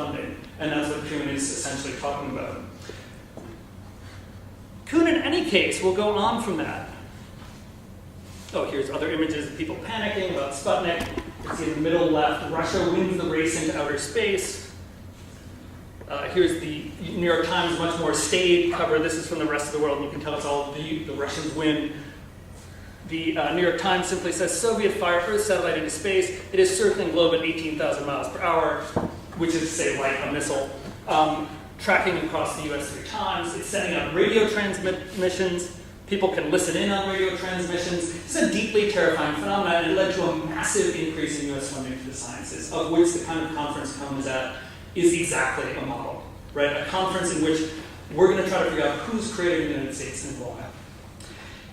funding. And that's what Kuhn is essentially talking about. Kuhn, in any case, will go on from that. Oh, here's other images of people panicking about Sputnik. You can see in the middle left, Russia wins the race into outer space. Here's the New York Times much more staid cover. This is from the rest of the world, and you can tell it's all the Russians win. The New York Times simply says, Soviet fire Earth satellite into space. It is circling globe at 18,000 miles per hour, which is to say like a missile. Tracking across the US 3 times. It's sending out radio transmissions. People can listen in on radio transmissions. It's a deeply terrifying phenomenon, and it led to a massive increase in US funding for the sciences, of which the kind of conference Kuhn is at is exactly a model, right? A conference in which we're going to try to figure out who's creating the United States and why.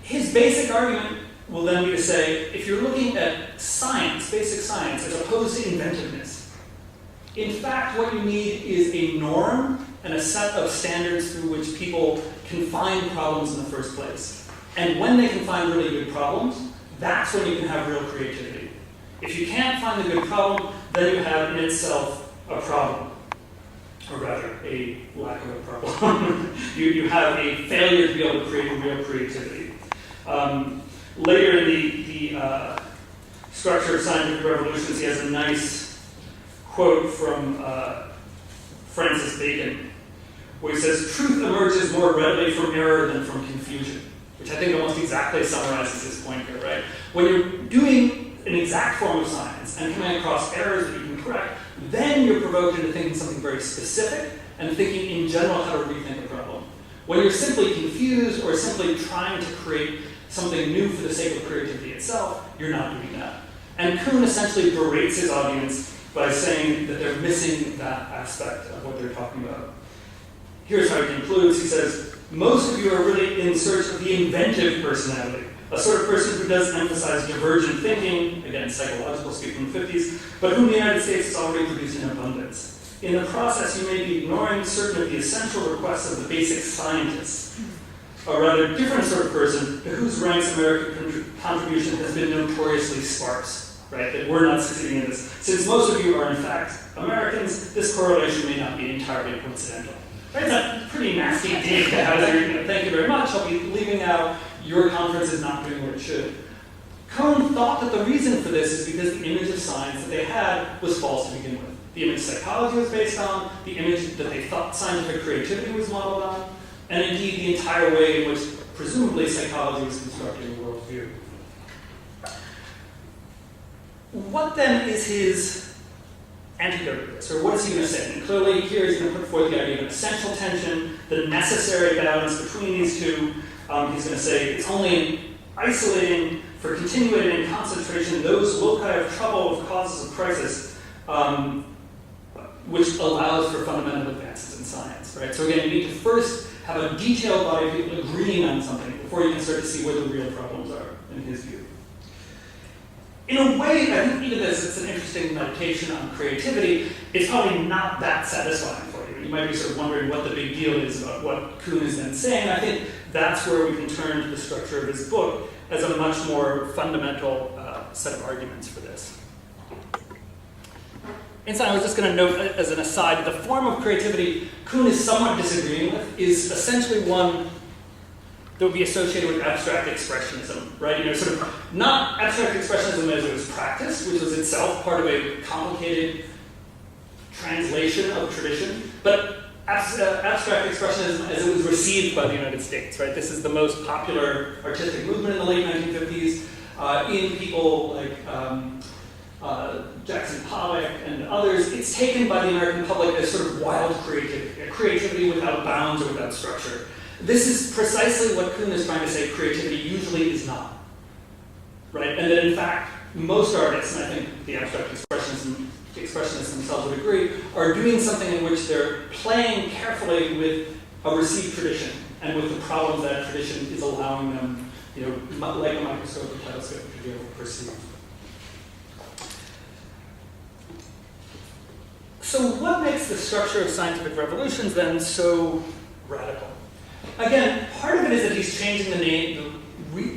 His basic argument will then be to say, if you're looking at science, basic science, as opposed to inventiveness, in fact, what you need is a norm and a set of standards through which people can find problems in the first place. And when they can find really good problems, that's when you can have real creativity. If you can't find the good problem, then you have in itself a problem, or rather, a lack of a problem. you have a failure to be able to create real creativity. Later in the Structure of Scientific Revolutions, he has a nice quote from Francis Bacon, where he says, truth emerges more readily from error than from confusion, which I think almost exactly summarizes his point here, right? When you're doing an exact form of science and coming across errors that you can correct, then you're provoked into thinking something very specific and thinking in general how to rethink a problem. When you're simply confused or simply trying to create something new for the sake of creativity itself, you're not doing that. And Kuhn essentially berates his audience by saying that they're missing that aspect of what they're talking about. Here's how he concludes. He says, most of you are really in search of the inventive personality, a sort of person who does emphasize divergent thinking, again, psychological speak from the 50s, but whom the United States has already produced in abundance. In the process, you may be ignoring certain of the essential requests of the basic scientists, a rather different sort of person to whose ranks American contribution has been notoriously sparse, right? That we're not succeeding in this. Since most of you are, in fact, Americans, this correlation may not be entirely coincidental. Right? It's a pretty nasty dig to have there. Thank you very much. I'll be leaving now. Your conference is not doing what it should. Kuhn thought that the reason for this is because the image of science that they had was false to begin with. The image psychology was based on, the image that they thought scientific creativity was modeled on, and indeed the entire way in which presumably psychology was constructing a worldview. What then is his antidote to this, or what is he going to say? And clearly here he's going to put forth the idea of an essential tension, the necessary balance between these two. He's going to say it's only isolating for continuating in concentration those loci of trouble of causes of crisis, which allows for fundamental advances in science. Right? So again, you need to first have a detailed body of people agreeing on something before you can start to see where the real problems are, in his view. In a way, I think even this, it's an interesting meditation on creativity. It's probably not that satisfying for you. You might be sort of wondering what the big deal is about what Kuhn is then saying. I think that's where we can turn to the structure of his book as a much more fundamental set of arguments for this. And so I was just going to note as an aside, the form of creativity Kuhn is somewhat disagreeing with is essentially one that would be associated with abstract expressionism, right? You know, sort of not abstract expressionism as it was practiced, which was itself part of a complicated translation of tradition, but abstract expressionism as it was received by the United States, right? This is the most popular artistic movement in the late 1950s. In people like Jackson Pollock and others, it's taken by the American public as sort of wild creativity without bounds or without structure. This is precisely what Kuhn is trying to say creativity usually is not, right? And that in fact, most artists, and I think the abstract expressionists themselves would agree, are doing something in which they're playing carefully with a received tradition and with the problems that tradition is allowing them, you know, like a microscope or telescope to be able to perceive. So what makes the structure of scientific revolutions then so radical? Again, part of it is that he's changing the name,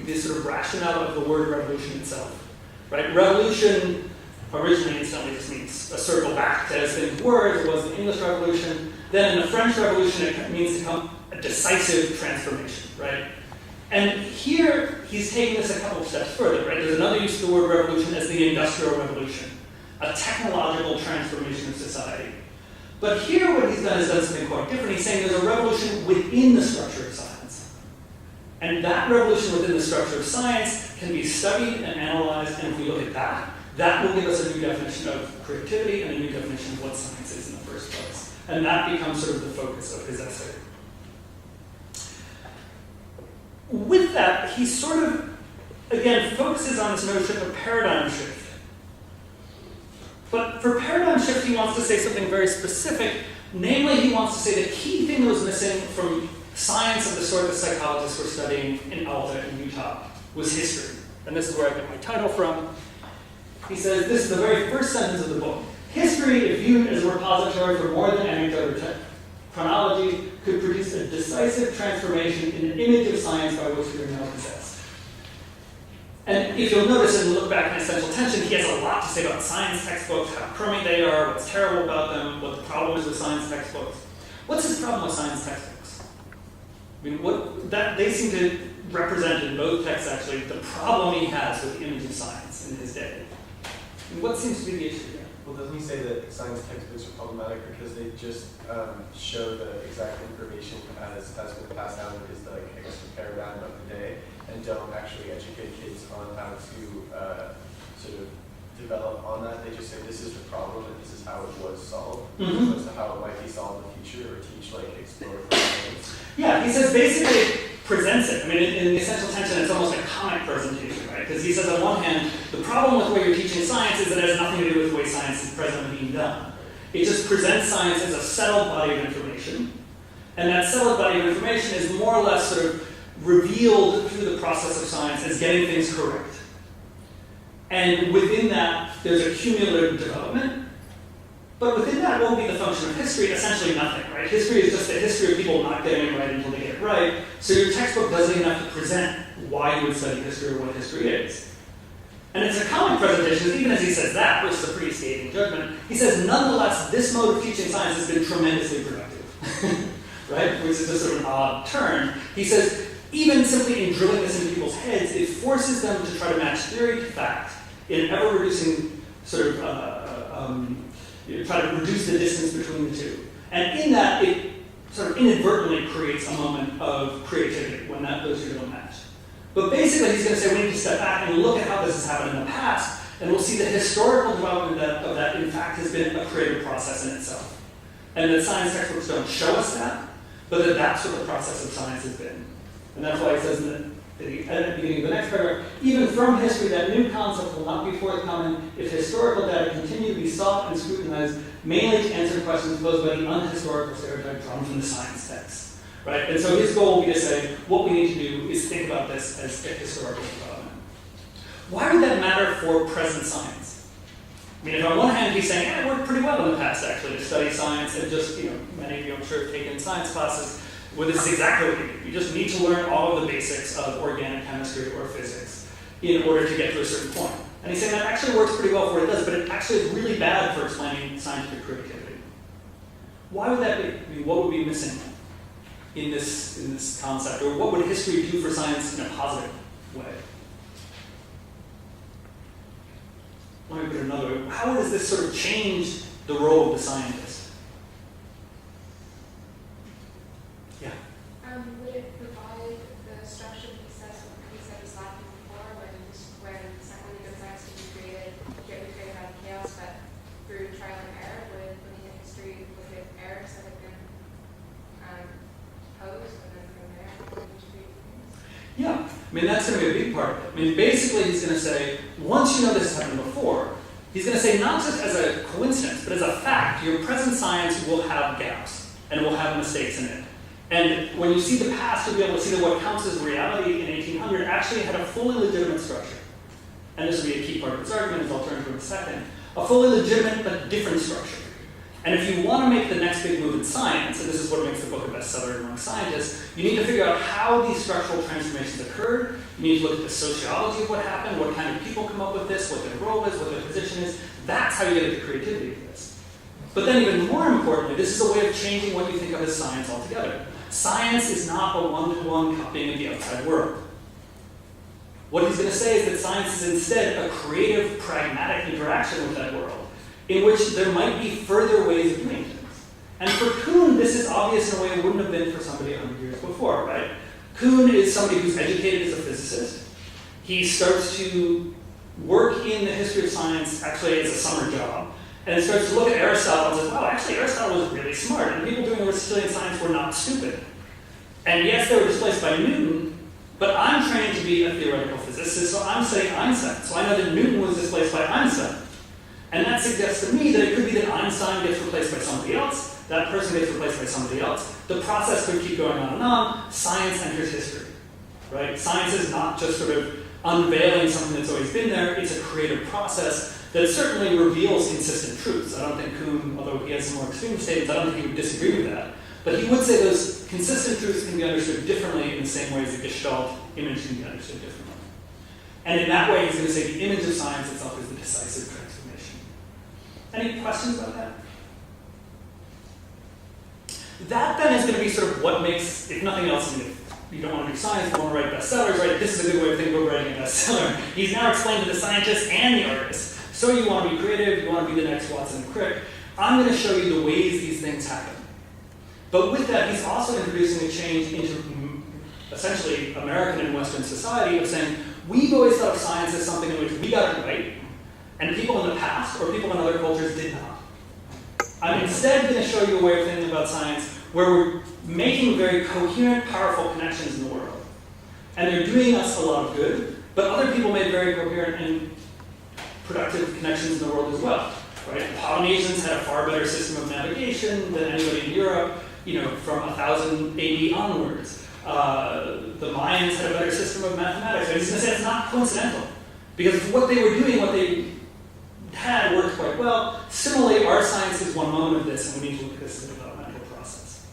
the sort of rationale of the word revolution itself. Right? Revolution originally incidentally just means a circle back to as things were, as it was in the English Revolution. Then in the French Revolution, it means to come a decisive transformation, right? And here, he's taking this a couple of steps further, right? There's another use of the word revolution as the Industrial Revolution, a technological transformation of society. But here, what he's done is done something quite different. He's saying there's a revolution within the structure of science. And that revolution within the structure of science can be studied and analyzed, and if we look at that, that will give us a new definition of creativity and a new definition of what science is in the first place. And that becomes sort of the focus of his essay. With that, he sort of, again, focuses on this notion of paradigm shift. But for paradigm shift, he wants to say something very specific. Namely, he wants to say the key thing that was missing from science of the sort that psychologists were studying in Alta in Utah was history. And this is where I get my title from. He says, this is the very first sentence of the book. History, if viewed as a repository for more than anecdote or chronology, could produce a decisive transformation in an image of science by which we are now possessed. And if you'll notice and look back in Essential Tension, he has a lot to say about science textbooks, how crummy they are, what's terrible about them, what the problem is with science textbooks. What's his problem with science textbooks? I mean, they seem to represent in both texts, actually, the problem he has with the image of science in his day. And what seems to be the issue here? Well, doesn't he say that science textbooks are problematic because they just show the exact information as has been passed down because the, I guess, the paradigm of the day, and don't actually educate kids on how to sort of develop on that? They just say this is the problem and this is how it was solved, as opposed to how it might be solved in the future, or teach like exploratory things. Yeah, he says basically presents it. I mean, in the Essential Tension, it's almost a comic presentation, right? Because he says on one hand, the problem with the way you're teaching science is that it has nothing to do with the way science is presently being done. It just presents science as a settled body of information, and that settled body of information is more or less sort of revealed through the process of science as getting things correct. And within that, there's a cumulative development. But within that, what will be the function of history? Essentially nothing, right? History is just the history of people not getting it right until they get it right. So your textbook doesn't even have to present why you would study history or what history is. And it's a comic presentation, even as he says that, which is a pretty scathing judgment, he says, nonetheless, this mode of teaching science has been tremendously productive, right? Which is just sort of an odd turn. He says, even simply in drilling this into people's heads, it forces them to try to match theory to fact in an ever-reducing sort of try to reduce the distance between the two. And in that, it sort of inadvertently creates a moment of creativity when those two don't match. But basically, he's going to say we need to step back and look at how this has happened in the past, and we'll see the historical development of that, in fact, has been a creative process in itself. And that science textbooks don't show us that, but that's what the process of science has been. And that's why he says at the beginning of the next paragraph, even from history, that new concept will not be forthcoming if historical data continue to be sought and scrutinized, mainly to answer questions posed by the unhistorical stereotype drawn from the science text. Right? And so his goal will be to say, what we need to do is think about this as a historical development. Why would that matter for present science? I mean, if on one hand he's saying, it worked pretty well in the past, actually, to study science, and just, many of you I'm sure have taken science classes, well, this is exactly what you do. You just need to learn all of the basics of organic chemistry or physics in order to get to a certain point. And he's saying that actually works pretty well for what it does, but it actually is really bad for explaining scientific creativity. Why would that be? I mean, what would be missing in this concept? Or what would history do for science in a positive way? Let me put it another way. How does this sort of change the role of the scientist? Yeah? Would it provide the structure he said is lacking before, when the good science can be created out of chaos, but through trial and error, would looking at history look at errors that have been posed, and then from there, create things? Yeah, I mean, that's going to be a big part of it. I mean, basically, he's going to say, once you know this has happened before, he's going to say, not just as a coincidence, but as a fact, your present science will have gaps, and will have mistakes in it. And when you see the past, you'll be able to see that what counts as reality in 1800 actually had a fully legitimate structure. And this will be a key part of his argument, as I'll turn to in a second. A fully legitimate but different structure. And if you want to make the next big move in science, and this is what makes the book a bestseller among scientists, you need to figure out how these structural transformations occurred. You need to look at the sociology of what happened, what kind of people come up with this, what their role is, what their position is. That's how you get at the creativity of this. But then even more importantly, this is a way of changing what you think of as science altogether. Science is not a one-to-one copying of the outside world. What he's going to say is that science is instead a creative, pragmatic interaction with that world, in which there might be further ways of doing things. And for Kuhn, this is obvious in a way it wouldn't have been for somebody 100 years before, right? Kuhn is somebody who's educated as a physicist. He starts to work in the history of science actually as a summer job, and starts to look at Aristotle and says, wow, actually Aristotle was really smart, and people doing Aristotelian science were not stupid. And yes, they were displaced by Newton, but I'm trained to be a theoretical physicist, so I'm studying Einstein. So I know that Newton was displaced by Einstein. And that suggests to me that it could be that Einstein gets replaced by somebody else, that person gets replaced by somebody else. The process could keep going on and on. Science enters history, right? Science is not just sort of unveiling something that's always been there. It's a creative process that certainly reveals consistent truths. I don't think Kuhn, although he has some more extreme statements, I don't think he would disagree with that. But he would say those consistent truths can be understood differently in the same way as the Gestalt image can be understood differently. And in that way, he's going to say the image of science itself is the decisive transformation. Any questions about that? That then is going to be sort of what makes, if nothing else, if you don't want to do science, you want to write bestsellers, right? This is a good way of thinking about writing a bestseller. He's now explained to the scientists and the artists. So you want to be creative, you want to be the next Watson and Crick. I'm going to show you the ways these things happen. But with that, he's also introducing a change into essentially American and Western society of saying, we've always thought of science as something in which we got it right, and people in the past or people in other cultures did not. I'm instead going to show you a way of thinking about science where we're making very coherent, powerful connections in the world. And they're doing us a lot of good, but other people made very coherent and productive connections in the world as well. Right? The Polynesians had a far better system of navigation than anybody in Europe, from 1000 AD onwards. The Mayans had a better system of mathematics. And he's going to say it's not coincidental. Because what they were doing, what they had worked quite well. Similarly, our science is one moment of this, and we need to look at this as a developmental process.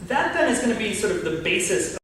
That then is going to be sort of the basis